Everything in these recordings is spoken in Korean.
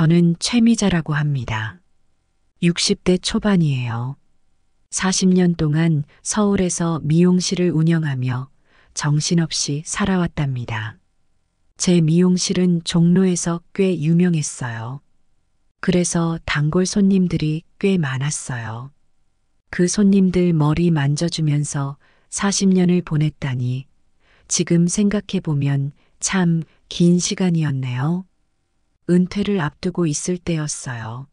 저는 최미자라고 합니다. 60대 초반이에요. 40년 동안 서울에서 미용실을 운영하며 정신없이 살아왔답니다. 제 미용실은 종로에서 꽤 유명했어요. 그래서 단골 손님들이 꽤 많았어요. 그 손님들 머리 만져주면서 40년을 보냈다니 지금 생각해보면 참 긴 시간이었네요. 은퇴를 앞두고 있을 때였어요.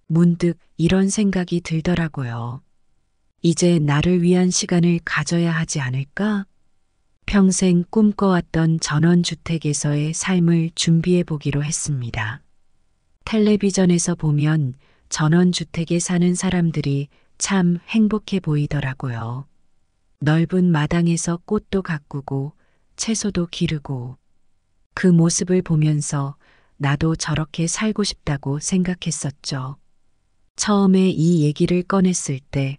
문득 이런 생각이 들더라고요. 이제 나를 위한 시간을 가져야 하지 않을까? 평생 꿈꿔왔던 전원주택에서의 삶을 준비해 보기로 했습니다. 텔레비전에서 보면 전원주택에 사는 사람들이 참 행복해 보이더라고요. 넓은 마당에서 꽃도 가꾸고 채소도 기르고 그 모습을 보면서 나도 저렇게 살고 싶다고 생각했었죠. 처음에 이 얘기를 꺼냈을 때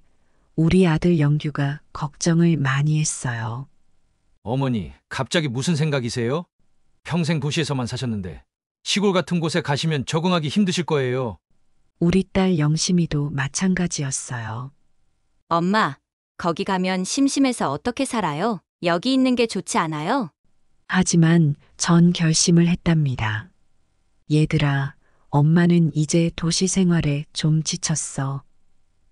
우리 아들 영규가 걱정을 많이 했어요. 어머니, 갑자기 무슨 생각이세요? 평생 도시에서만 사셨는데 시골 같은 곳에 가시면 적응하기 힘드실 거예요. 우리 딸 영심이도 마찬가지였어요. 엄마, 거기 가면 심심해서 어떻게 살아요? 여기 있는 게 좋지 않아요? 하지만 전 결심을 했답니다. 얘들아, 엄마는 이제 도시 생활에 좀 지쳤어.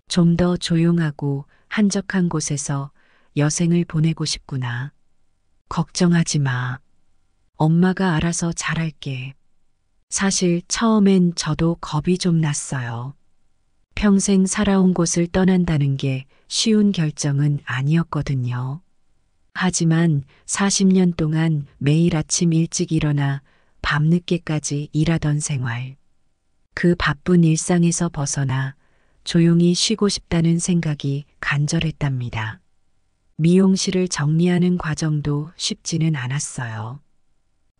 좀 더 조용하고 한적한 곳에서 여생을 보내고 싶구나. 걱정하지 마. 엄마가 알아서 잘할게. 사실 처음엔 저도 겁이 좀 났어요. 평생 살아온 곳을 떠난다는 게 쉬운 결정은 아니었거든요. 하지만 40년 동안 매일 아침 일찍 일어나 밤늦게까지 일하던 생활. 그 바쁜 일상에서 벗어나 조용히 쉬고 싶다는 생각이 간절했답니다. 미용실을 정리하는 과정도 쉽지는 않았어요.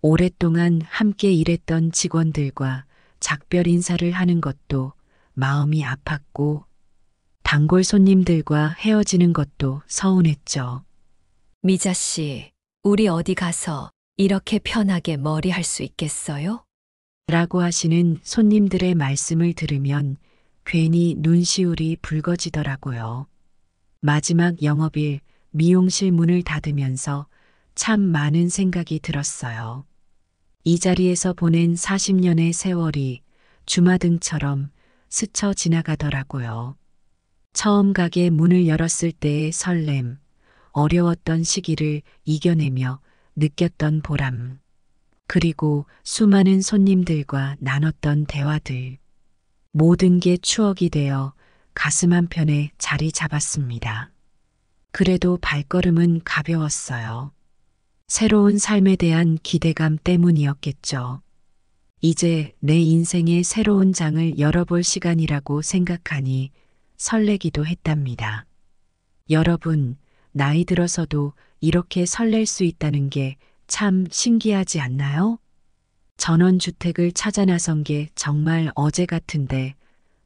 오랫동안 함께 일했던 직원들과 작별 인사를 하는 것도 마음이 아팠고 단골 손님들과 헤어지는 것도 서운했죠. 미자 씨, 우리 어디 가서 이렇게 편하게 머리 할 수 있겠어요? 라고 하시는 손님들의 말씀을 들으면 괜히 눈시울이 붉어지더라고요. 마지막 영업일 미용실 문을 닫으면서 참 많은 생각이 들었어요. 이 자리에서 보낸 40년의 세월이 주마등처럼 스쳐 지나가더라고요. 처음 가게 문을 열었을 때의 설렘, 어려웠던 시기를 이겨내며 느꼈던 보람, 그리고 수많은 손님들과 나눴던 대화들. 모든 게 추억이 되어 가슴 한편에 자리 잡았습니다. 그래도 발걸음은 가벼웠어요. 새로운 삶에 대한 기대감 때문이었겠죠. 이제 내 인생의 새로운 장을 열어볼 시간이라고 생각하니 설레기도 했답니다. 여러분, 나이 들어서도 이렇게 설렐 수 있다는 게 참 신기하지 않나요? 전원주택을 찾아 나선 게 정말 어제 같은데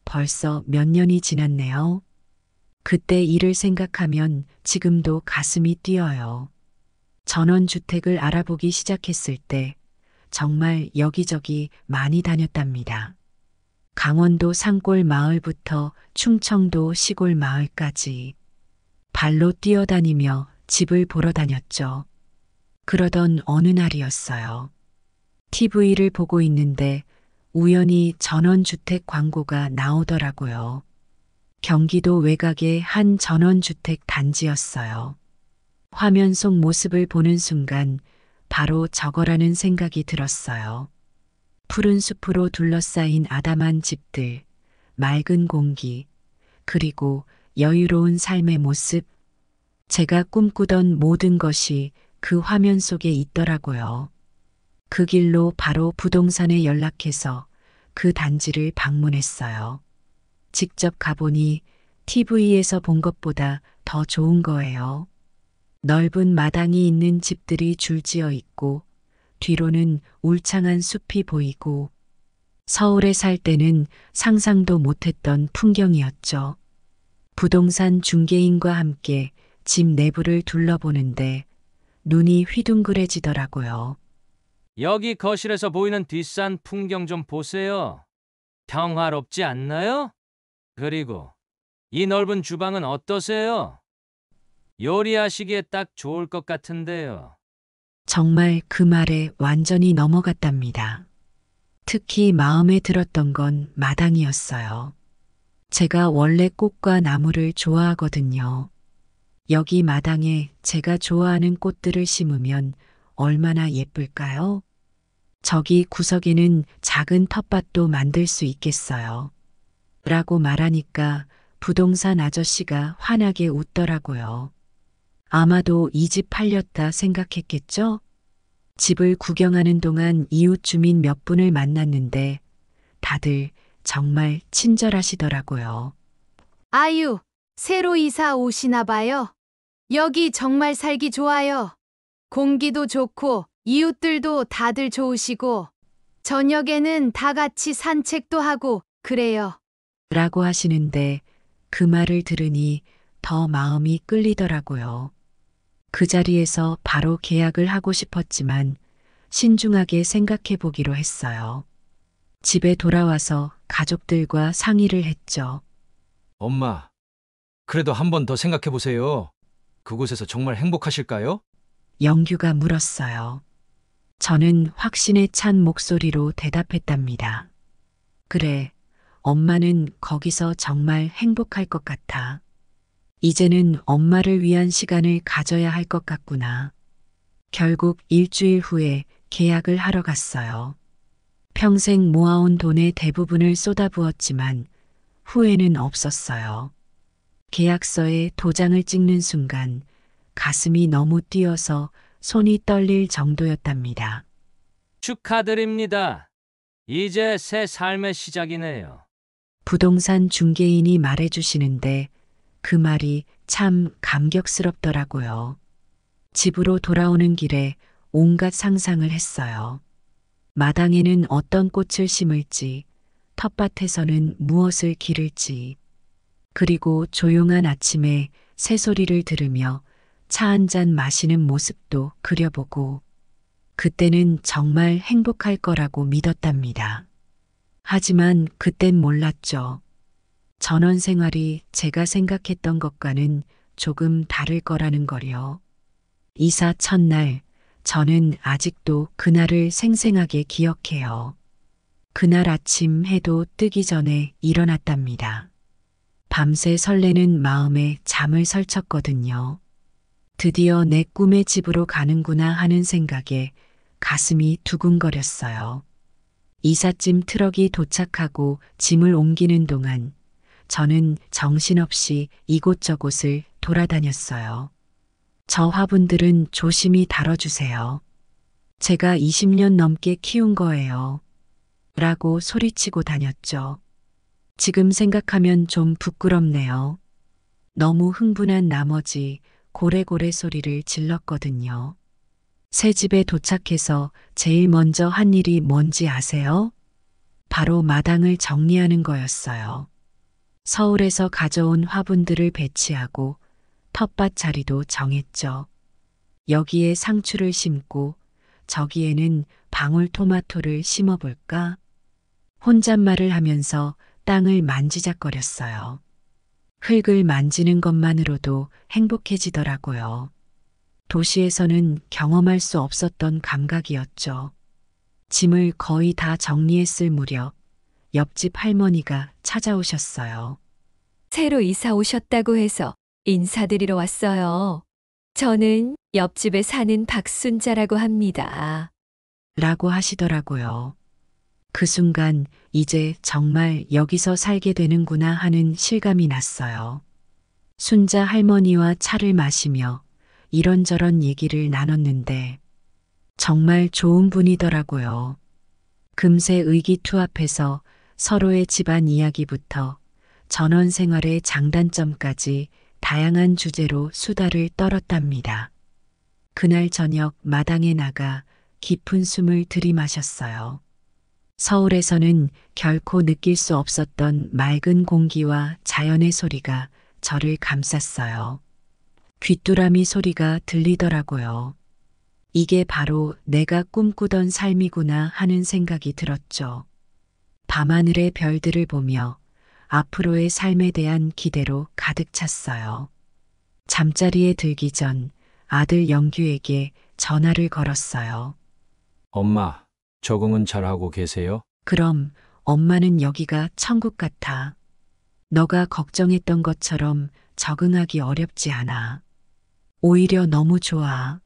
벌써 몇 년이 지났네요. 그때 일을 생각하면 지금도 가슴이 뛰어요. 전원주택을 알아보기 시작했을 때 정말 여기저기 많이 다녔답니다. 강원도 산골 마을부터 충청도 시골 마을까지 발로 뛰어다니며 집을 보러 다녔죠. 그러던 어느 날이었어요. TV를 보고 있는데 우연히 전원주택 광고가 나오더라고요. 경기도 외곽의 한 전원주택 단지였어요. 화면 속 모습을 보는 순간 바로 저거라는 생각이 들었어요. 푸른 숲으로 둘러싸인 아담한 집들, 맑은 공기, 그리고 여유로운 삶의 모습. 제가 꿈꾸던 모든 것이 그 화면 속에 있더라고요. 그 길로 바로 부동산에 연락해서 그 단지를 방문했어요. 직접 가보니 TV에서 본 것보다 더 좋은 거예요. 넓은 마당이 있는 집들이 줄지어 있고 뒤로는 울창한 숲이 보이고 서울에 살 때는 상상도 못했던 풍경이었죠. 부동산 중개인과 함께 집 내부를 둘러보는데 눈이 휘둥그레지더라고요. 여기 거실에서 보이는 뒷산 풍경 좀 보세요. 평화롭지 않나요? 그리고 이 넓은 주방은 어떠세요? 요리하시기에 딱 좋을 것 같은데요. 정말 그 말에 완전히 넘어갔답니다. 특히 마음에 들었던 건 마당이었어요. 제가 원래 꽃과 나무를 좋아하거든요. 여기 마당에 제가 좋아하는 꽃들을 심으면 얼마나 예쁠까요? 저기 구석에는 작은 텃밭도 만들 수 있겠어요. 라고 말하니까 부동산 아저씨가 환하게 웃더라고요. 아마도 이 집 팔렸다 생각했겠죠? 집을 구경하는 동안 이웃 주민 몇 분을 만났는데 다들 정말 친절하시더라고요. 아유, 새로 이사 오시나 봐요. 여기 정말 살기 좋아요. 공기도 좋고 이웃들도 다들 좋으시고 저녁에는 다 같이 산책도 하고 그래요. 라고 하시는데 그 말을 들으니 더 마음이 끌리더라고요. 그 자리에서 바로 계약을 하고 싶었지만 신중하게 생각해 보기로 했어요. 집에 돌아와서 가족들과 상의를 했죠. 엄마, 그래도 한 번 더 생각해 보세요. 그곳에서 정말 행복하실까요? 영규가 물었어요. 저는 확신에 찬 목소리로 대답했답니다. 그래, 엄마는 거기서 정말 행복할 것 같아. 이제는 엄마를 위한 시간을 가져야 할 것 같구나. 결국 일주일 후에 계약을 하러 갔어요. 평생 모아온 돈의 대부분을 쏟아부었지만 후회는 없었어요. 계약서에 도장을 찍는 순간 가슴이 너무 뛰어서 손이 떨릴 정도였답니다. 축하드립니다. 이제 새 삶의 시작이네요. 부동산 중개인이 말해주시는데 그 말이 참 감격스럽더라고요. 집으로 돌아오는 길에 온갖 상상을 했어요. 마당에는 어떤 꽃을 심을지, 텃밭에서는 무엇을 기를지, 그리고 조용한 아침에 새소리를 들으며 차 한 잔 마시는 모습도 그려보고, 그때는 정말 행복할 거라고 믿었답니다. 하지만 그땐 몰랐죠. 전원 생활이 제가 생각했던 것과는 조금 다를 거라는 거요. 이사 첫날, 저는 아직도 그날을 생생하게 기억해요. 그날 아침 해도 뜨기 전에 일어났답니다. 밤새 설레는 마음에 잠을 설쳤거든요. 드디어 내 꿈의 집으로 가는구나 하는 생각에 가슴이 두근거렸어요. 이삿짐 트럭이 도착하고 짐을 옮기는 동안 저는 정신없이 이곳저곳을 돌아다녔어요. 저 화분들은 조심히 다뤄주세요. 제가 20년 넘게 키운 거예요. 라고 소리치고 다녔죠. 지금 생각하면 좀 부끄럽네요. 너무 흥분한 나머지 고래고래 소리를 질렀거든요. 새 집에 도착해서 제일 먼저 한 일이 뭔지 아세요? 바로 마당을 정리하는 거였어요. 서울에서 가져온 화분들을 배치하고 텃밭 자리도 정했죠. 여기에 상추를 심고 저기에는 방울토마토를 심어볼까? 혼잣말을 하면서 땅을 만지작거렸어요. 흙을 만지는 것만으로도 행복해지더라고요. 도시에서는 경험할 수 없었던 감각이었죠. 짐을 거의 다 정리했을 무렵 옆집 할머니가 찾아오셨어요. 새로 이사 오셨다고 해서 인사드리러 왔어요. 저는 옆집에 사는 박순자라고 합니다. 라고 하시더라고요. 그 순간 이제 정말 여기서 살게 되는구나 하는 실감이 났어요. 순자 할머니와 차를 마시며 이런저런 얘기를 나눴는데 정말 좋은 분이더라고요. 금세 의기투합해서 서로의 집안 이야기부터 전원 생활의 장단점까지 다양한 주제로 수다를 떨었답니다. 그날 저녁 마당에 나가 깊은 숨을 들이마셨어요. 서울에서는 결코 느낄 수 없었던 맑은 공기와 자연의 소리가 저를 감쌌어요. 귀뚜라미 소리가 들리더라고요. 이게 바로 내가 꿈꾸던 삶이구나 하는 생각이 들었죠. 밤하늘의 별들을 보며 앞으로의 삶에 대한 기대로 가득 찼어요. 잠자리에 들기 전 아들 영규에게 전화를 걸었어요. 엄마, 적응은 잘하고 계세요? 그럼 엄마는 여기가 천국 같아. 너가 걱정했던 것처럼 적응하기 어렵지 않아. 오히려 너무 좋아.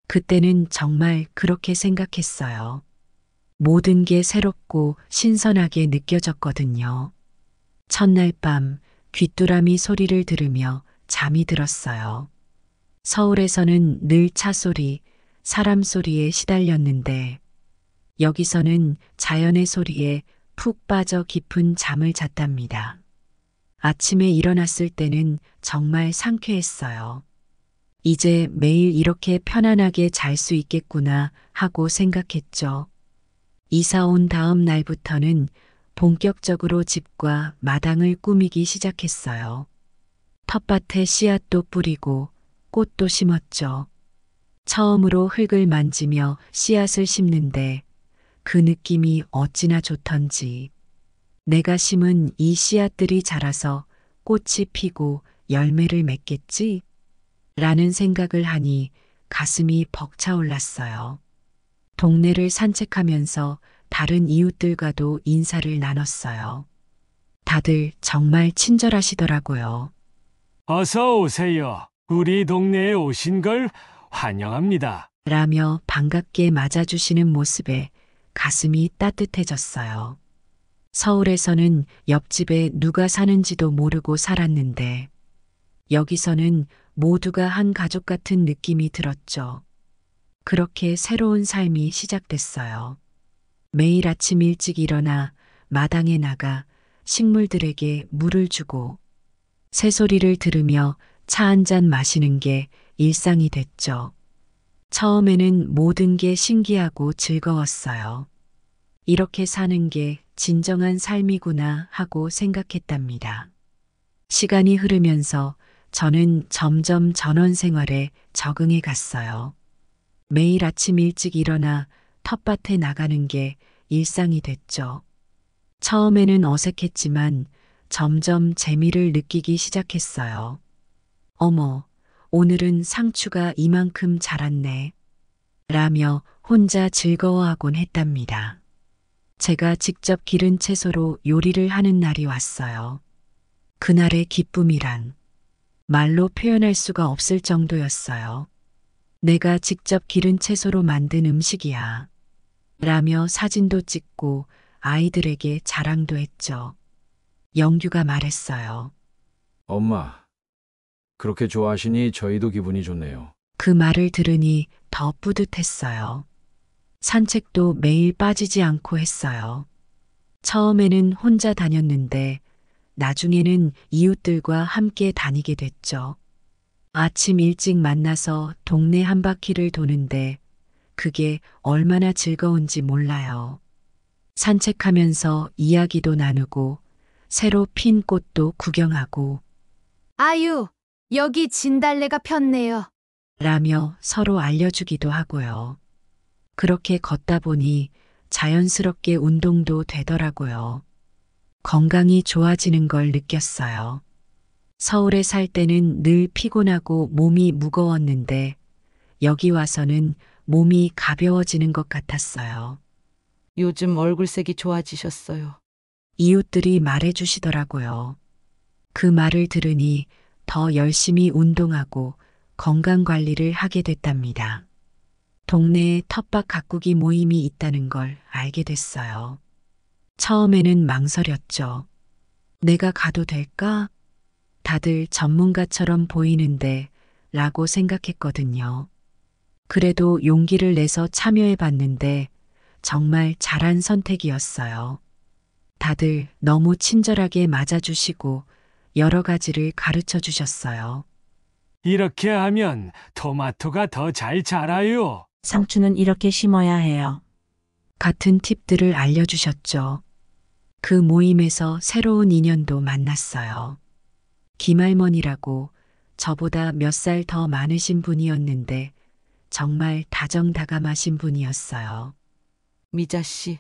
그때는 정말 그렇게 생각했어요. 모든 게 새롭고 신선하게 느껴졌거든요. 첫날 밤 귀뚜라미 소리를 들으며 잠이 들었어요. 서울에서는 늘 차 소리, 사람 소리에 시달렸는데 여기서는 자연의 소리에 푹 빠져 깊은 잠을 잤답니다. 아침에 일어났을 때는 정말 상쾌했어요. 이제 매일 이렇게 편안하게 잘 수 있겠구나 하고 생각했죠. 이사 온 다음 날부터는 본격적으로 집과 마당을 꾸미기 시작했어요. 텃밭에 씨앗도 뿌리고 꽃도 심었죠. 처음으로 흙을 만지며 씨앗을 심는데 그 느낌이 어찌나 좋던지. 내가 심은 이 씨앗들이 자라서 꽃이 피고 열매를 맺겠지? 라는 생각을 하니 가슴이 벅차올랐어요. 동네를 산책하면서 다른 이웃들과도 인사를 나눴어요. 다들 정말 친절하시더라고요. 어서 오세요. 우리 동네에 오신 걸 환영합니다. 라며 반갑게 맞아주시는 모습에 가슴이 따뜻해졌어요. 서울에서는 옆집에 누가 사는지도 모르고 살았는데 여기서는 모두가 한 가족 같은 느낌이 들었죠. 그렇게 새로운 삶이 시작됐어요. 매일 아침 일찍 일어나 마당에 나가 식물들에게 물을 주고 새소리를 들으며 차 한 잔 마시는 게 일상이 됐죠. 처음에는 모든 게 신기하고 즐거웠어요. 이렇게 사는 게 진정한 삶이구나 하고 생각했답니다. 시간이 흐르면서 저는 점점 전원 생활에 적응해 갔어요. 매일 아침 일찍 일어나 텃밭에 나가는 게 일상이 됐죠. 처음에는 어색했지만 점점 재미를 느끼기 시작했어요. 어머, 오늘은 상추가 이만큼 자랐네. 라며 혼자 즐거워하곤 했답니다. 제가 직접 기른 채소로 요리를 하는 날이 왔어요. 그날의 기쁨이란 말로 표현할 수가 없을 정도였어요. 내가 직접 기른 채소로 만든 음식이야. 라며 사진도 찍고 아이들에게 자랑도 했죠. 영규가 말했어요. 엄마, 그렇게 좋아하시니 저희도 기분이 좋네요. 그 말을 들으니 더 뿌듯했어요. 산책도 매일 빠지지 않고 했어요. 처음에는 혼자 다녔는데 나중에는 이웃들과 함께 다니게 됐죠. 아침 일찍 만나서 동네 한 바퀴를 도는데 그게 얼마나 즐거운지 몰라요. 산책하면서 이야기도 나누고 새로 핀 꽃도 구경하고 아유, 여기 진달래가 폈네요. 라며 서로 알려주기도 하고요. 그렇게 걷다 보니 자연스럽게 운동도 되더라고요. 건강이 좋아지는 걸 느꼈어요. 서울에 살 때는 늘 피곤하고 몸이 무거웠는데 여기 와서는 몸이 가벼워지는 것 같았어요. 요즘 얼굴색이 좋아지셨어요. 이웃들이 말해주시더라고요. 그 말을 들으니 더 열심히 운동하고 건강 관리를 하게 됐답니다. 동네에 텃밭 가꾸기 모임이 있다는 걸 알게 됐어요. 처음에는 망설였죠. 내가 가도 될까? 다들 전문가처럼 보이는데 라고 생각했거든요. 그래도 용기를 내서 참여해 봤는데 정말 잘한 선택이었어요. 다들 너무 친절하게 맞아주시고 여러 가지를 가르쳐 주셨어요. 이렇게 하면 토마토가 더 잘 자라요. 상추는 이렇게 심어야 해요. 같은 팁들을 알려주셨죠. 그 모임에서 새로운 인연도 만났어요. 김할머니라고 저보다 몇 살 더 많으신 분이었는데 정말 다정다감하신 분이었어요. 미자 씨,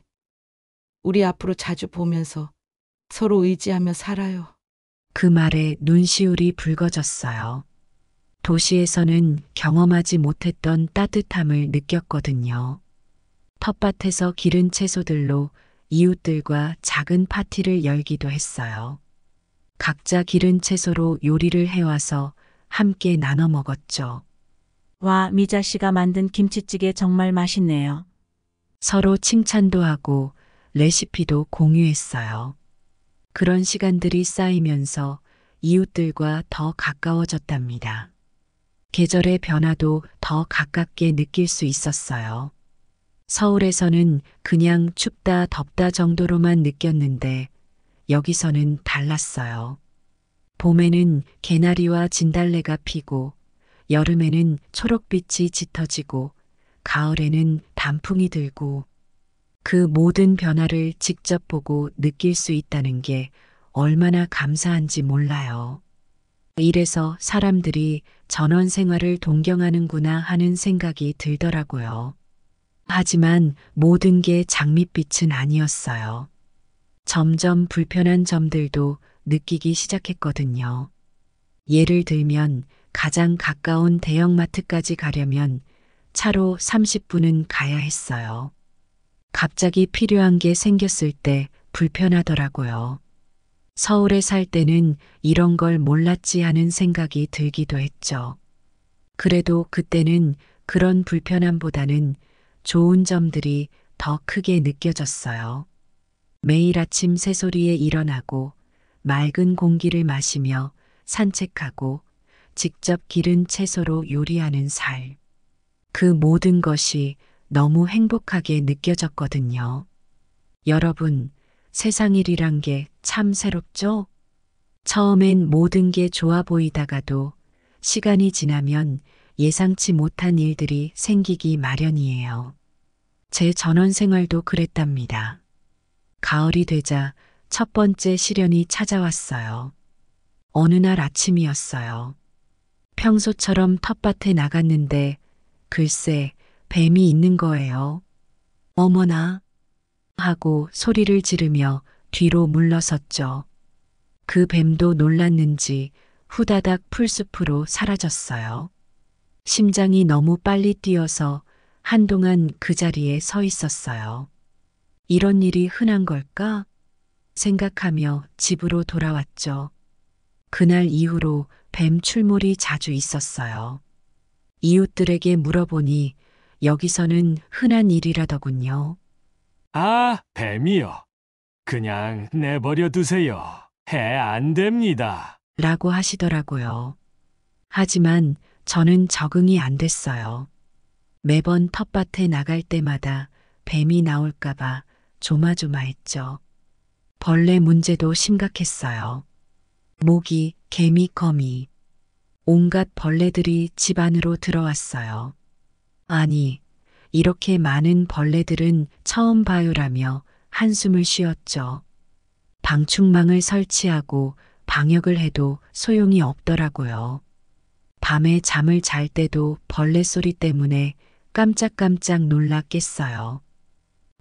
우리 앞으로 자주 보면서 서로 의지하며 살아요. 그 말에 눈시울이 붉어졌어요. 도시에서는 경험하지 못했던 따뜻함을 느꼈거든요. 텃밭에서 기른 채소들로 이웃들과 작은 파티를 열기도 했어요. 각자 기른 채소로 요리를 해와서 함께 나눠 먹었죠. 와, 미자 씨가 만든 김치찌개 정말 맛있네요. 서로 칭찬도 하고 레시피도 공유했어요. 그런 시간들이 쌓이면서 이웃들과 더 가까워졌답니다. 계절의 변화도 더 가깝게 느낄 수 있었어요. 서울에서는 그냥 춥다 덥다 정도로만 느꼈는데 여기서는 달랐어요. 봄에는 개나리와 진달래가 피고 여름에는 초록빛이 짙어지고 가을에는 단풍이 들고 그 모든 변화를 직접 보고 느낄 수 있다는 게 얼마나 감사한지 몰라요. 이래서 사람들이 전원 생활을 동경하는구나 하는 생각이 들더라고요. 하지만 모든 게 장밋빛은 아니었어요. 점점 불편한 점들도 느끼기 시작했거든요. 예를 들면 가장 가까운 대형마트까지 가려면 차로 30분은 가야 했어요. 갑자기 필요한 게 생겼을 때 불편하더라고요. 서울에 살 때는 이런 걸 몰랐지 하는 생각이 들기도 했죠. 그래도 그때는 그런 불편함보다는 좋은 점들이 더 크게 느껴졌어요. 매일 아침 새소리에 일어나고 맑은 공기를 마시며 산책하고 직접 기른 채소로 요리하는 살. 그 모든 것이 너무 행복하게 느껴졌거든요. 여러분, 세상 일이란 게 참 새롭죠? 처음엔 모든 게 좋아 보이다가도 시간이 지나면 예상치 못한 일들이 생기기 마련이에요. 제 전원 생활도 그랬답니다. 가을이 되자 첫 번째 시련이 찾아왔어요. 어느 날 아침이었어요. 평소처럼 텃밭에 나갔는데 글쎄 뱀이 있는 거예요. 어머나 하고 소리를 지르며 뒤로 물러섰죠. 그 뱀도 놀랐는지 후다닥 풀숲으로 사라졌어요. 심장이 너무 빨리 뛰어서 한동안 그 자리에 서 있었어요. 이런 일이 흔한 걸까? 생각하며 집으로 돌아왔죠. 그날 이후로 뱀 출몰이 자주 있었어요. 이웃들에게 물어보니 여기서는 흔한 일이라더군요. 아, 뱀이요. 그냥 내버려 두세요. 해 안 됩니다. 라고 하시더라고요. 하지만 저는 적응이 안 됐어요. 매번 텃밭에 나갈 때마다 뱀이 나올까봐 조마조마했죠. 벌레 문제도 심각했어요. 모기, 개미, 거미. 온갖 벌레들이 집 안으로 들어왔어요. 아니, 이렇게 많은 벌레들은 처음 봐요라며 한숨을 쉬었죠. 방충망을 설치하고 방역을 해도 소용이 없더라고요. 밤에 잠을 잘 때도 벌레 소리 때문에 깜짝깜짝 놀라 깼어요.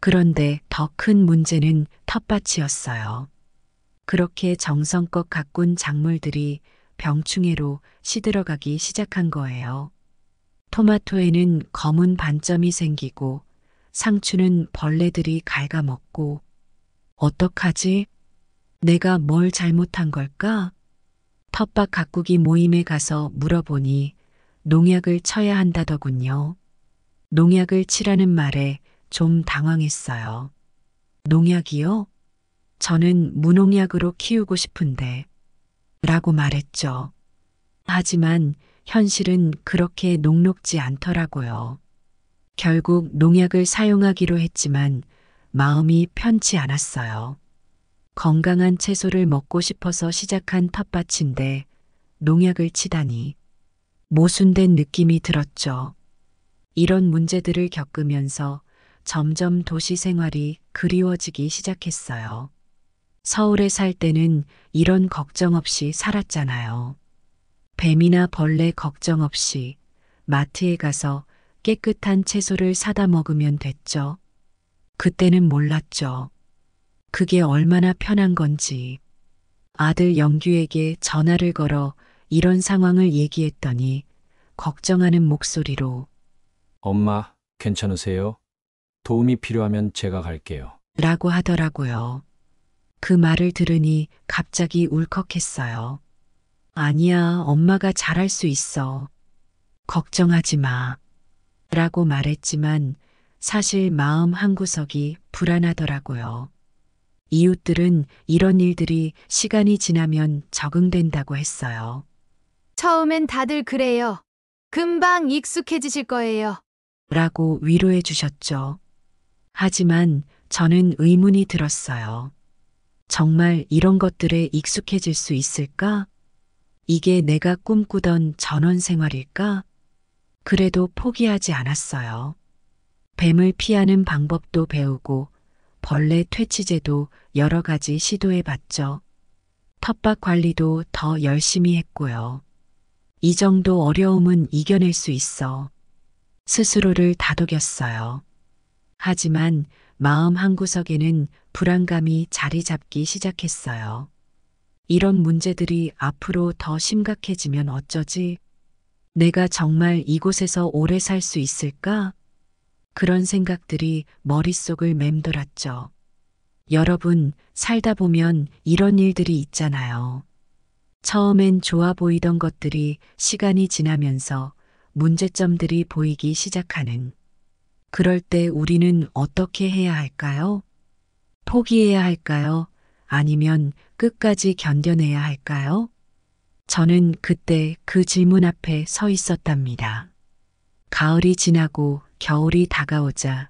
그런데 더 큰 문제는 텃밭이었어요. 그렇게 정성껏 가꾼 작물들이 병충해로 시들어가기 시작한 거예요. 토마토에는 검은 반점이 생기고 상추는 벌레들이 갉아먹고 어떡하지? 내가 뭘 잘못한 걸까? 텃밭 가꾸기 모임에 가서 물어보니 농약을 쳐야 한다더군요. 농약을 치라는 말에 좀 당황했어요. 농약이요? 저는 무농약으로 키우고 싶은데 라고 말했죠. 하지만 현실은 그렇게 녹록지 않더라고요. 결국 농약을 사용하기로 했지만 마음이 편치 않았어요. 건강한 채소를 먹고 싶어서 시작한 텃밭인데 농약을 치다니 모순된 느낌이 들었죠. 이런 문제들을 겪으면서 점점 도시 생활이 그리워지기 시작했어요. 서울에 살 때는 이런 걱정 없이 살았잖아요. 뱀이나 벌레 걱정 없이 마트에 가서 깨끗한 채소를 사다 먹으면 됐죠. 그때는 몰랐죠. 그게 얼마나 편한 건지. 아들 영규에게 전화를 걸어 이런 상황을 얘기했더니 걱정하는 목소리로 엄마, 괜찮으세요? 도움이 필요하면 제가 갈게요. 라고 하더라고요. 그 말을 들으니 갑자기 울컥했어요. 아니야, 엄마가 잘할 수 있어. 걱정하지 마. 라고 말했지만 사실 마음 한구석이 불안하더라고요. 이웃들은 이런 일들이 시간이 지나면 적응된다고 했어요. 처음엔 다들 그래요. 금방 익숙해지실 거예요. 라고 위로해 주셨죠. 하지만 저는 의문이 들었어요. 정말 이런 것들에 익숙해질 수 있을까? 이게 내가 꿈꾸던 전원 생활일까? 그래도 포기하지 않았어요. 뱀을 피하는 방법도 배우고 벌레 퇴치제도 여러 가지 시도해 봤죠. 텃밭 관리도 더 열심히 했고요. 이 정도 어려움은 이겨낼 수 있어. 스스로를 다독였어요. 하지만 마음 한구석에는 불안감이 자리 잡기 시작했어요. 이런 문제들이 앞으로 더 심각해지면 어쩌지? 내가 정말 이곳에서 오래 살 수 있을까? 그런 생각들이 머릿속을 맴돌았죠. 여러분, 살다 보면 이런 일들이 있잖아요. 처음엔 좋아 보이던 것들이 시간이 지나면서 문제점들이 보이기 시작하는. 그럴 때 우리는 어떻게 해야 할까요? 포기해야 할까요? 아니면 끝까지 견뎌내야 할까요? 저는 그때 그 질문 앞에 서 있었답니다. 가을이 지나고 겨울이 다가오자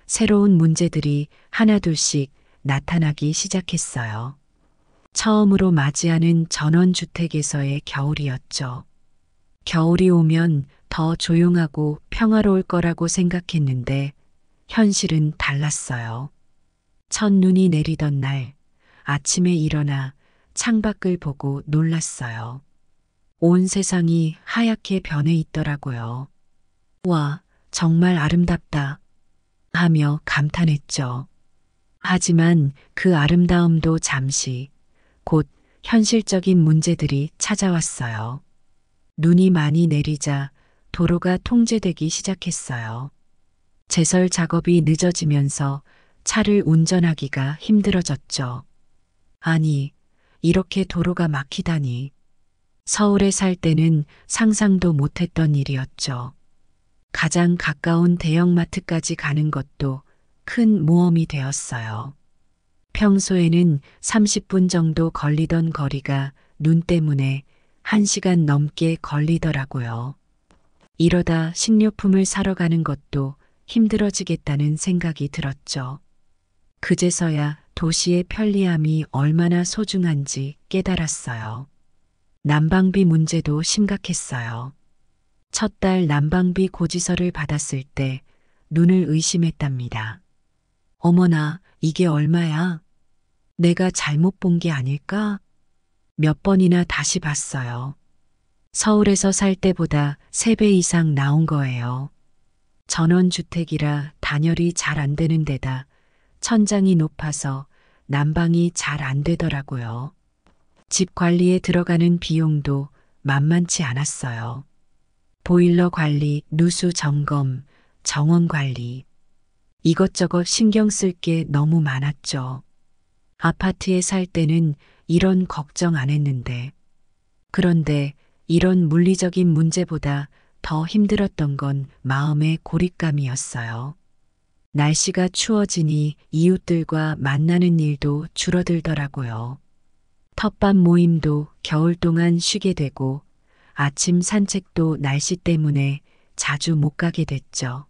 새로운 문제들이 하나둘씩 나타나기 시작했어요. 처음으로 맞이하는 전원주택에서의 겨울이었죠. 겨울이 오면 더 조용하고 평화로울 거라고 생각했는데 현실은 달랐어요. 첫눈이 내리던 날 아침에 일어나 창밖을 보고 놀랐어요. 온 세상이 하얗게 변해 있더라고요. 와, 정말 아름답다 하며 감탄했죠. 하지만 그 아름다움도 잠시 곧 현실적인 문제들이 찾아왔어요. 눈이 많이 내리자 도로가 통제되기 시작했어요. 제설 작업이 늦어지면서 차를 운전하기가 힘들어졌죠. 아니, 이렇게 도로가 막히다니. 서울에 살 때는 상상도 못했던 일이었죠. 가장 가까운 대형마트까지 가는 것도 큰 모험이 되었어요. 평소에는 30분 정도 걸리던 거리가 눈 때문에 1시간 넘게 걸리더라고요. 이러다 식료품을 사러 가는 것도 힘들어지겠다는 생각이 들었죠. 그제서야 도시의 편리함이 얼마나 소중한지 깨달았어요. 난방비 문제도 심각했어요. 첫 달 난방비 고지서를 받았을 때 눈을 의심했답니다. 어머나, 이게 얼마야? 내가 잘못 본 게 아닐까? 몇 번이나 다시 봤어요. 서울에서 살 때보다 3배 이상 나온 거예요. 전원주택이라 단열이 잘 안 되는 데다 천장이 높아서 난방이 잘 안 되더라고요. 집 관리에 들어가는 비용도 만만치 않았어요. 보일러 관리, 누수 점검, 정원 관리. 이것저것 신경 쓸 게 너무 많았죠. 아파트에 살 때는 이런 걱정 안 했는데. 그런데 이런 물리적인 문제보다 더 힘들었던 건 마음의 고립감이었어요. 날씨가 추워지니 이웃들과 만나는 일도 줄어들더라고요. 텃밭 모임도 겨울 동안 쉬게 되고 아침 산책도 날씨 때문에 자주 못 가게 됐죠.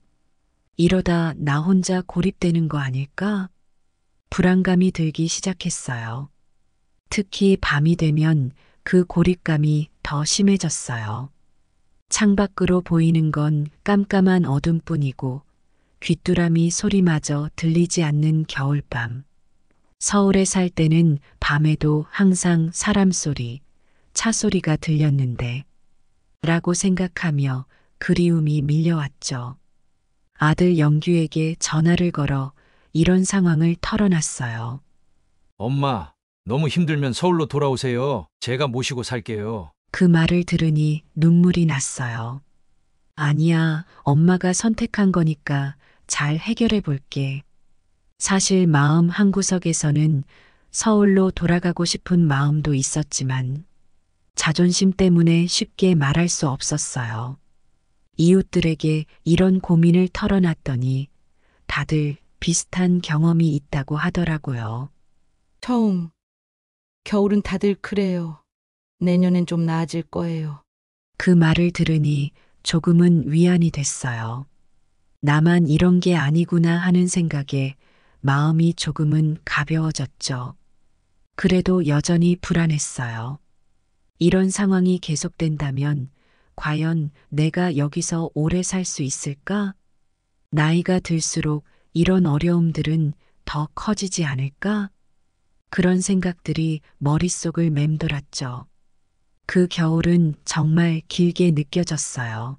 이러다 나 혼자 고립되는 거 아닐까? 불안감이 들기 시작했어요. 특히 밤이 되면 그 고립감이 더 심해졌어요. 창밖으로 보이는 건 깜깜한 어둠뿐이고 귀뚜라미 소리마저 들리지 않는 겨울밤. 서울에 살 때는 밤에도 항상 사람 소리, 차 소리가 들렸는데 라고 생각하며 그리움이 밀려왔죠. 아들 영규에게 전화를 걸어 이런 상황을 털어놨어요. 엄마, 너무 힘들면 서울로 돌아오세요. 제가 모시고 살게요. 그 말을 들으니 눈물이 났어요. 아니야, 엄마가 선택한 거니까 잘 해결해 볼게. 사실 마음 한구석에서는 서울로 돌아가고 싶은 마음도 있었지만 자존심 때문에 쉽게 말할 수 없었어요. 이웃들에게 이런 고민을 털어놨더니 다들 비슷한 경험이 있다고 하더라고요. 처음, 겨울은 다들 그래요. 내년엔 좀 나아질 거예요. 그 말을 들으니 조금은 위안이 됐어요. 나만 이런 게 아니구나 하는 생각에 마음이 조금은 가벼워졌죠. 그래도 여전히 불안했어요. 이런 상황이 계속된다면 과연 내가 여기서 오래 살 수 있을까? 나이가 들수록 이런 어려움들은 더 커지지 않을까? 그런 생각들이 머릿속을 맴돌았죠. 그 겨울은 정말 길게 느껴졌어요.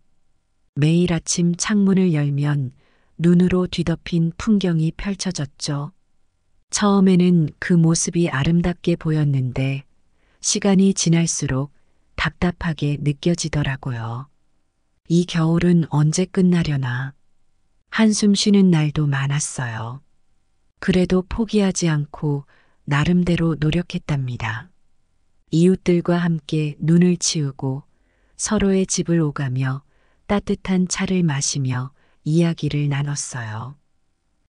매일 아침 창문을 열면 눈으로 뒤덮인 풍경이 펼쳐졌죠. 처음에는 그 모습이 아름답게 보였는데 시간이 지날수록 답답하게 느껴지더라고요. 이 겨울은 언제 끝나려나. 한숨 쉬는 날도 많았어요. 그래도 포기하지 않고 나름대로 노력했답니다. 이웃들과 함께 눈을 치우고 서로의 집을 오가며 따뜻한 차를 마시며 이야기를 나눴어요.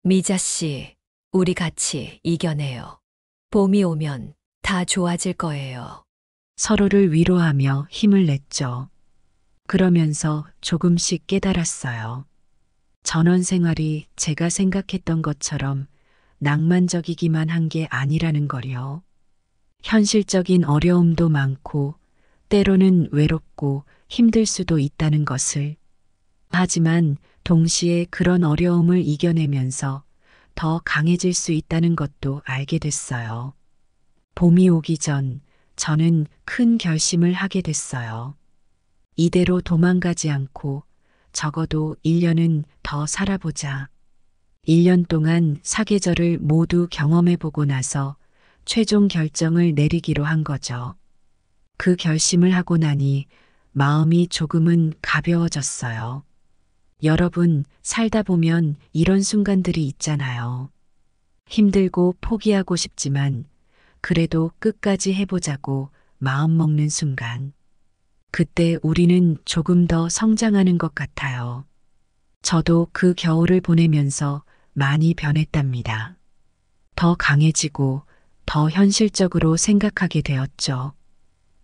미자 씨, 우리 같이 이겨내요. 봄이 오면 다 좋아질 거예요. 서로를 위로하며 힘을 냈죠. 그러면서 조금씩 깨달았어요. 전원 생활이 제가 생각했던 것처럼 낭만적이기만 한 게 아니라는 거요. 현실적인 어려움도 많고 때로는 외롭고 힘들 수도 있다는 것을. 하지만 동시에 그런 어려움을 이겨내면서 더 강해질 수 있다는 것도 알게 됐어요. 봄이 오기 전 저는 큰 결심을 하게 됐어요. 이대로 도망가지 않고 적어도 1년은 더 살아보자. 1년 동안 사계절을 모두 경험해보고 나서 최종 결정을 내리기로 한 거죠. 그 결심을 하고 나니 마음이 조금은 가벼워졌어요. 여러분, 살다 보면 이런 순간들이 있잖아요. 힘들고 포기하고 싶지만 그래도 끝까지 해보자고 마음먹는 순간. 그때 우리는 조금 더 성장하는 것 같아요. 저도 그 겨울을 보내면서 많이 변했답니다. 더 강해지고 더 현실적으로 생각하게 되었죠.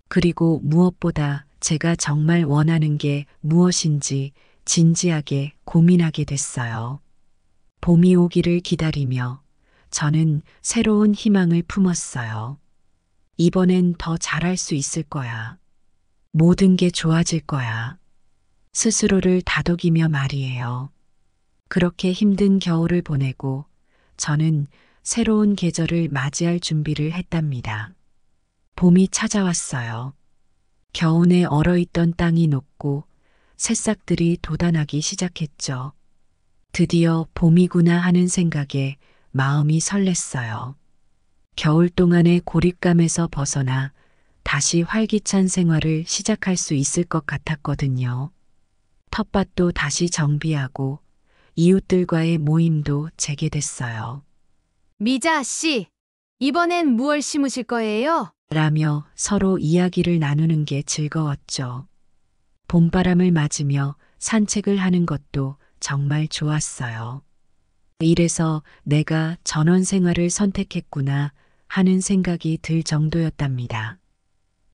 그리고 무엇보다 제가 정말 원하는 게 무엇인지 진지하게 고민하게 됐어요. 봄이 오기를 기다리며 저는 새로운 희망을 품었어요. 이번엔 더 잘할 수 있을 거야. 모든 게 좋아질 거야. 스스로를 다독이며 말이에요. 그렇게 힘든 겨울을 보내고 저는 새로운 계절을 맞이할 준비를 했답니다. 봄이 찾아왔어요. 겨우내 얼어있던 땅이 녹고 새싹들이 돋아나기 시작했죠. 드디어 봄이구나 하는 생각에 마음이 설렜어요. 겨울 동안의 고립감에서 벗어나 다시 활기찬 생활을 시작할 수 있을 것 같았거든요. 텃밭도 다시 정비하고 이웃들과의 모임도 재개됐어요. 미자 씨, 이번엔 무얼 심으실 거예요? 라며 서로 이야기를 나누는 게 즐거웠죠. 봄바람을 맞으며 산책을 하는 것도 정말 좋았어요. 이래서 내가 전원 생활을 선택했구나 하는 생각이 들 정도였답니다.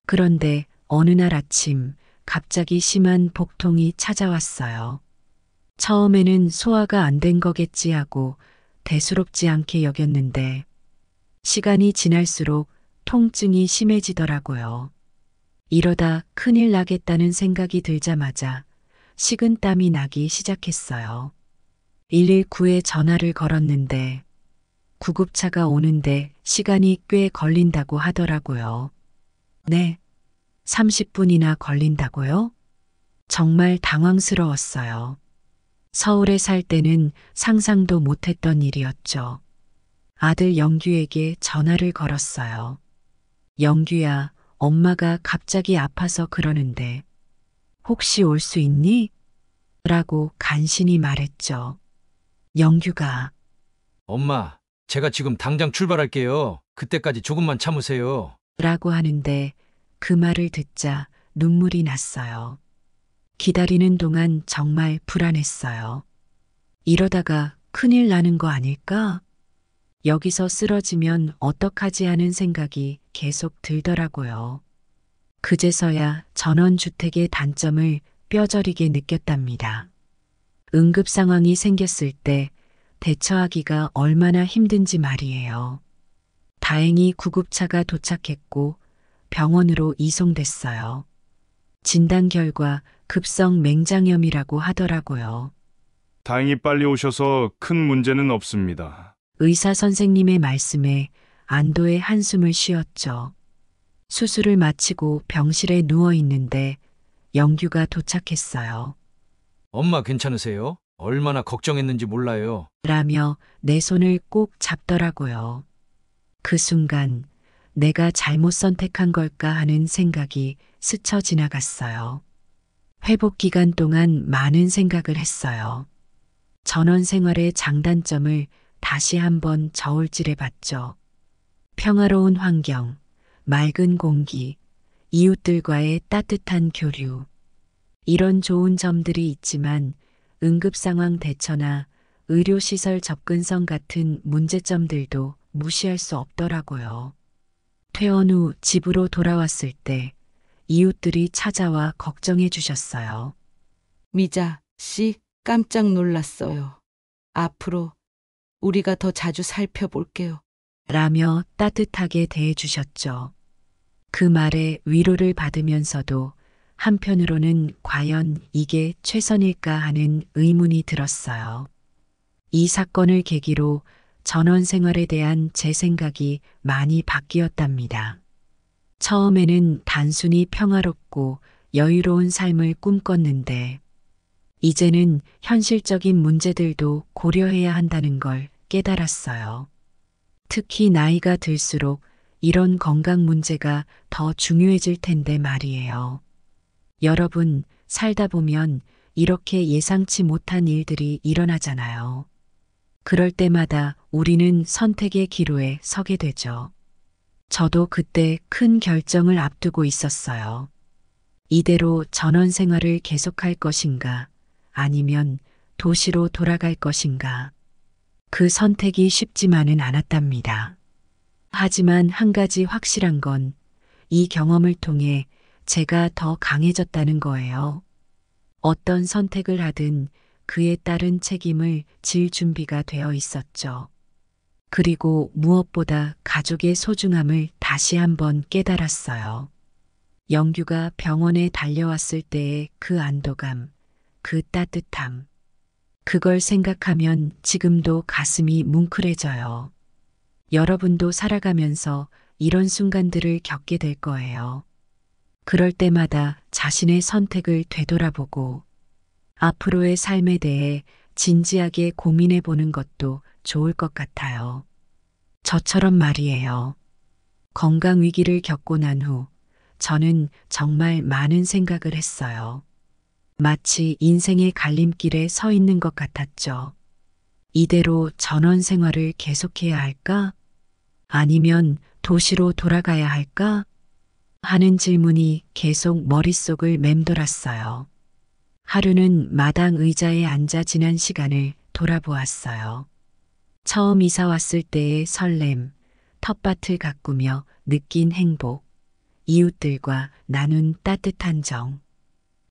그런데 어느 날 아침 갑자기 심한 복통이 찾아왔어요. 처음에는 소화가 안 된 거겠지 하고 대수롭지 않게 여겼는데 시간이 지날수록 통증이 심해지더라고요. 이러다 큰일 나겠다는 생각이 들자마자 식은땀이 나기 시작했어요. 119에 전화를 걸었는데 구급차가 오는데 시간이 꽤 걸린다고 하더라고요. 네, 30분이나 걸린다고요? 정말 당황스러웠어요. 서울에 살 때는 상상도 못했던 일이었죠. 아들 영규에게 전화를 걸었어요. 영규야, 엄마가 갑자기 아파서 그러는데 혹시 올 수 있니? 라고 간신히 말했죠. 영규가 엄마, 제가 지금 당장 출발할게요. 그때까지 조금만 참으세요. 라고 하는데 그 말을 듣자 눈물이 났어요. 기다리는 동안 정말 불안했어요. 이러다가 큰일 나는 거 아닐까? 여기서 쓰러지면 어떡하지 하는 생각이 계속 들더라고요. 그제서야 전원주택의 단점을 뼈저리게 느꼈답니다. 응급 상황이 생겼을 때 대처하기가 얼마나 힘든지 말이에요. 다행히 구급차가 도착했고 병원으로 이송됐어요. 진단 결과 급성 맹장염이라고 하더라고요. 다행히 빨리 오셔서 큰 문제는 없습니다. 의사 선생님의 말씀에 안도의 한숨을 쉬었죠. 수술을 마치고 병실에 누워 있는데 영규가 도착했어요. 엄마 괜찮으세요? 얼마나 걱정했는지 몰라요. 라며 내 손을 꼭 잡더라고요. 그 순간 내가 잘못 선택한 걸까 하는 생각이 스쳐 지나갔어요. 회복 기간 동안 많은 생각을 했어요. 전원 생활의 장단점을 다시 한번 저울질해 봤죠. 평화로운 환경, 맑은 공기, 이웃들과의 따뜻한 교류. 이런 좋은 점들이 있지만 응급상황 대처나 의료시설 접근성 같은 문제점들도 무시할 수 없더라고요. 퇴원 후 집으로 돌아왔을 때 이웃들이 찾아와 걱정해 주셨어요. 미자 씨, 깜짝 놀랐어요. 앞으로 우리가 더 자주 살펴볼게요. 라며 따뜻하게 대해 주셨죠. 그 말에 위로를 받으면서도 한편으로는 과연 이게 최선일까 하는 의문이 들었어요. 이 사건을 계기로 전원 생활에 대한 제 생각이 많이 바뀌었답니다. 처음에는 단순히 평화롭고 여유로운 삶을 꿈꿨는데 이제는 현실적인 문제들도 고려해야 한다는 걸 깨달았어요. 특히 나이가 들수록 이런 건강 문제가 더 중요해질 텐데 말이에요. 여러분, 살다 보면 이렇게 예상치 못한 일들이 일어나잖아요. 그럴 때마다 우리는 선택의 기로에 서게 되죠. 저도 그때 큰 결정을 앞두고 있었어요. 이대로 전원 생활을 계속할 것인가, 아니면 도시로 돌아갈 것인가. 그 선택이 쉽지만은 않았답니다. 하지만 한 가지 확실한 건 이 경험을 통해 제가 더 강해졌다는 거예요. 어떤 선택을 하든 그에 따른 책임을 질 준비가 되어 있었죠. 그리고 무엇보다 가족의 소중함을 다시 한번 깨달았어요. 영규가 병원에 달려왔을 때의 그 안도감, 그 따뜻함. 그걸 생각하면 지금도 가슴이 뭉클해져요. 여러분도 살아가면서 이런 순간들을 겪게 될 거예요. 그럴 때마다 자신의 선택을 되돌아보고 앞으로의 삶에 대해 진지하게 고민해 보는 것도 좋을 것 같아요. 저처럼 말이에요. 건강 위기를 겪고 난 후 저는 정말 많은 생각을 했어요. 마치 인생의 갈림길에 서 있는 것 같았죠. 이대로 전원 생활을 계속해야 할까? 아니면 도시로 돌아가야 할까? 하는 질문이 계속 머릿속을 맴돌았어요. 하루는 마당 의자에 앉아 지난 시간을 돌아보았어요. 처음 이사 왔을 때의 설렘, 텃밭을 가꾸며 느낀 행복, 이웃들과 나눈 따뜻한 정.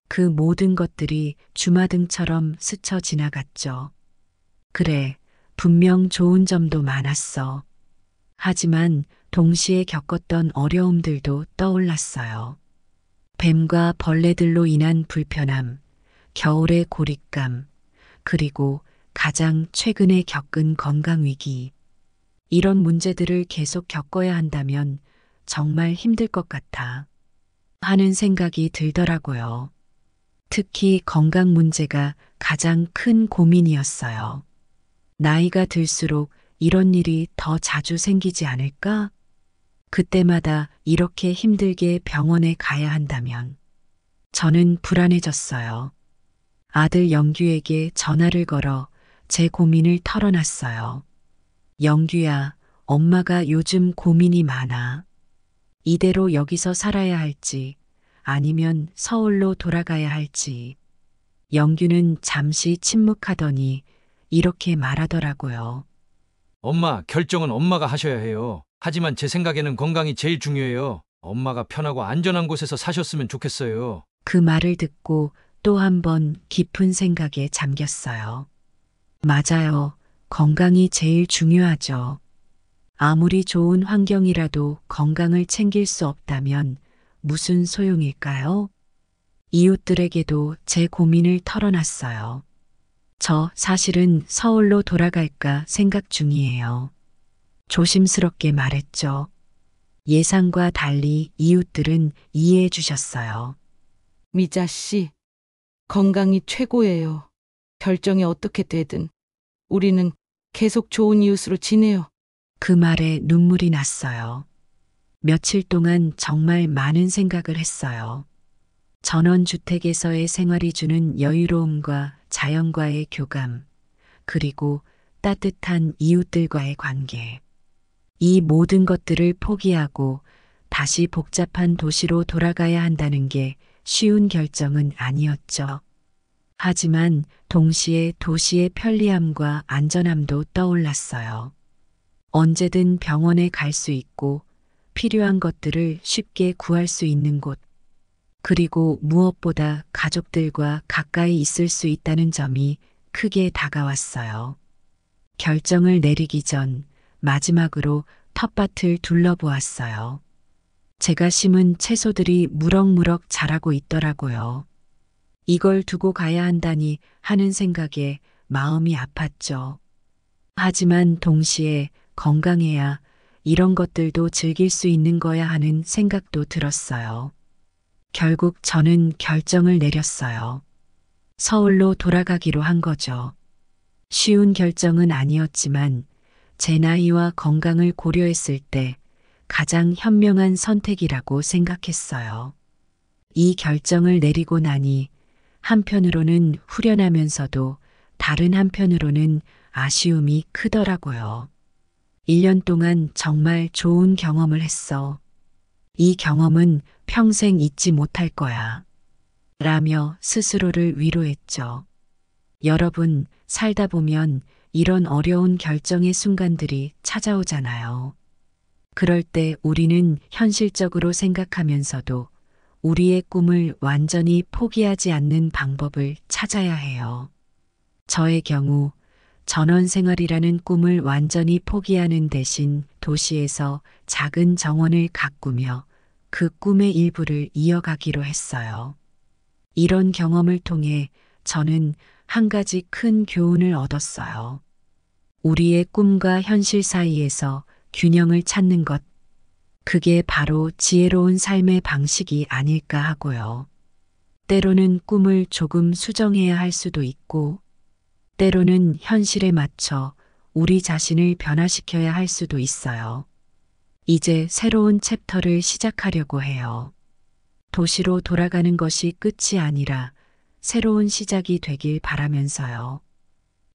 그 모든 것들이 주마등처럼 스쳐 지나갔죠. 그래, 분명 좋은 점도 많았어. 하지만 동시에 겪었던 어려움들도 떠올랐어요. 뱀과 벌레들로 인한 불편함, 겨울의 고립감, 그리고 가장 최근에 겪은 건강위기. 이런 문제들을 계속 겪어야 한다면 정말 힘들 것 같아 하는 생각이 들더라고요. 특히 건강 문제가 가장 큰 고민이었어요. 나이가 들수록 이런 일이 더 자주 생기지 않을까? 그때마다 이렇게 힘들게 병원에 가야 한다면 저는 불안해졌어요. 아들 영규에게 전화를 걸어 제 고민을 털어놨어요. 영규야, 엄마가 요즘 고민이 많아. 이대로 여기서 살아야 할지 아니면 서울로 돌아가야 할지. 영규는 잠시 침묵하더니 이렇게 말하더라고요. 엄마, 결정은 엄마가 하셔야 해요. 하지만 제 생각에는 건강이 제일 중요해요. 엄마가 편하고 안전한 곳에서 사셨으면 좋겠어요. 그 말을 듣고 또 한 번 깊은 생각에 잠겼어요. 맞아요. 건강이 제일 중요하죠. 아무리 좋은 환경이라도 건강을 챙길 수 없다면 무슨 소용일까요? 이웃들에게도 제 고민을 털어놨어요. 저 사실은 서울로 돌아갈까 생각 중이에요. 조심스럽게 말했죠. 예상과 달리 이웃들은 이해해 주셨어요. 미자 씨, 건강이 최고예요. 결정이 어떻게 되든 우리는 계속 좋은 이웃으로 지내요. 그 말에 눈물이 났어요. 며칠 동안 정말 많은 생각을 했어요. 전원주택에서의 생활이 주는 여유로움과 자연과의 교감, 그리고 따뜻한 이웃들과의 관계. 이 모든 것들을 포기하고 다시 복잡한 도시로 돌아가야 한다는 게 쉬운 결정은 아니었죠. 하지만 동시에 도시의 편리함과 안전함도 떠올랐어요. 언제든 병원에 갈 수 있고 필요한 것들을 쉽게 구할 수 있는 곳, 그리고 무엇보다 가족들과 가까이 있을 수 있다는 점이 크게 다가왔어요. 결정을 내리기 전 마지막으로 텃밭을 둘러보았어요. 제가 심은 채소들이 무럭무럭 자라고 있더라고요. 이걸 두고 가야 한다니 하는 생각에 마음이 아팠죠. 하지만 동시에 건강해야 이런 것들도 즐길 수 있는 거야 하는 생각도 들었어요. 결국 저는 결정을 내렸어요. 서울로 돌아가기로 한 거죠. 쉬운 결정은 아니었지만 제 나이와 건강을 고려했을 때 가장 현명한 선택이라고 생각했어요. 이 결정을 내리고 나니 한편으로는 후련하면서도 다른 한편으로는 아쉬움이 크더라고요. 1년 동안 정말 좋은 경험을 했어. 이 경험은 평생 잊지 못할 거야. 라며 스스로를 위로했죠. 여러분, 살다 보면 이런 어려운 결정의 순간들이 찾아오잖아요. 그럴 때 우리는 현실적으로 생각하면서도 우리의 꿈을 완전히 포기하지 않는 방법을 찾아야 해요. 저의 경우 전원생활이라는 꿈을 완전히 포기하는 대신 도시에서 작은 정원을 가꾸며 그 꿈의 일부를 이어가기로 했어요. 이런 경험을 통해 저는 한 가지 큰 교훈을 얻었어요. 우리의 꿈과 현실 사이에서 균형을 찾는 것, 그게 바로 지혜로운 삶의 방식이 아닐까 하고요. 때로는 꿈을 조금 수정해야 할 수도 있고, 때로는 현실에 맞춰 우리 자신을 변화시켜야 할 수도 있어요. 이제 새로운 챕터를 시작하려고 해요. 도시로 돌아가는 것이 끝이 아니라 새로운 시작이 되길 바라면서요.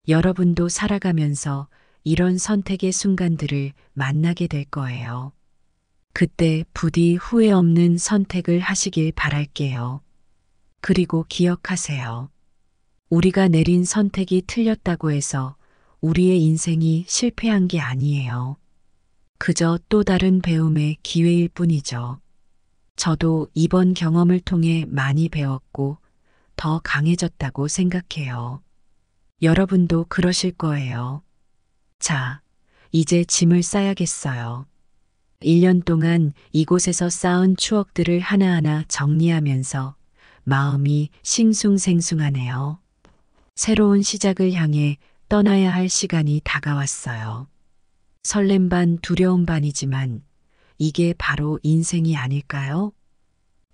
여러분도 살아가면서 이런 선택의 순간들을 만나게 될 거예요. 그때 부디 후회 없는 선택을 하시길 바랄게요. 그리고 기억하세요. 우리가 내린 선택이 틀렸다고 해서 우리의 인생이 실패한 게 아니에요. 그저 또 다른 배움의 기회일 뿐이죠. 저도 이번 경험을 통해 많이 배웠고 더 강해졌다고 생각해요. 여러분도 그러실 거예요. 자, 이제 짐을 싸야겠어요. 1년 동안 이곳에서 쌓은 추억들을 하나하나 정리하면서 마음이 싱숭생숭하네요. 새로운 시작을 향해 떠나야 할 시간이 다가왔어요. 설렘 반 두려움 반이지만 이게 바로 인생이 아닐까요?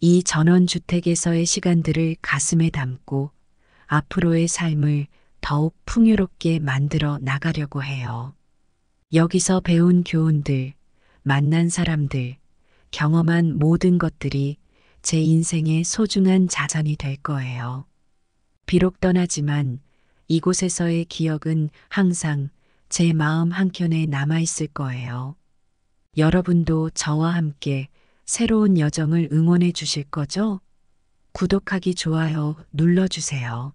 이 전원주택에서의 시간들을 가슴에 담고 앞으로의 삶을 더욱 풍요롭게 만들어 나가려고 해요. 여기서 배운 교훈들, 만난 사람들, 경험한 모든 것들이 제 인생의 소중한 자산이 될 거예요. 비록 떠나지만 이곳에서의 기억은 항상 제 마음 한켠에 남아있을 거예요. 여러분도 저와 함께 새로운 여정을 응원해 주실 거죠? 구독하기, 좋아요 눌러주세요.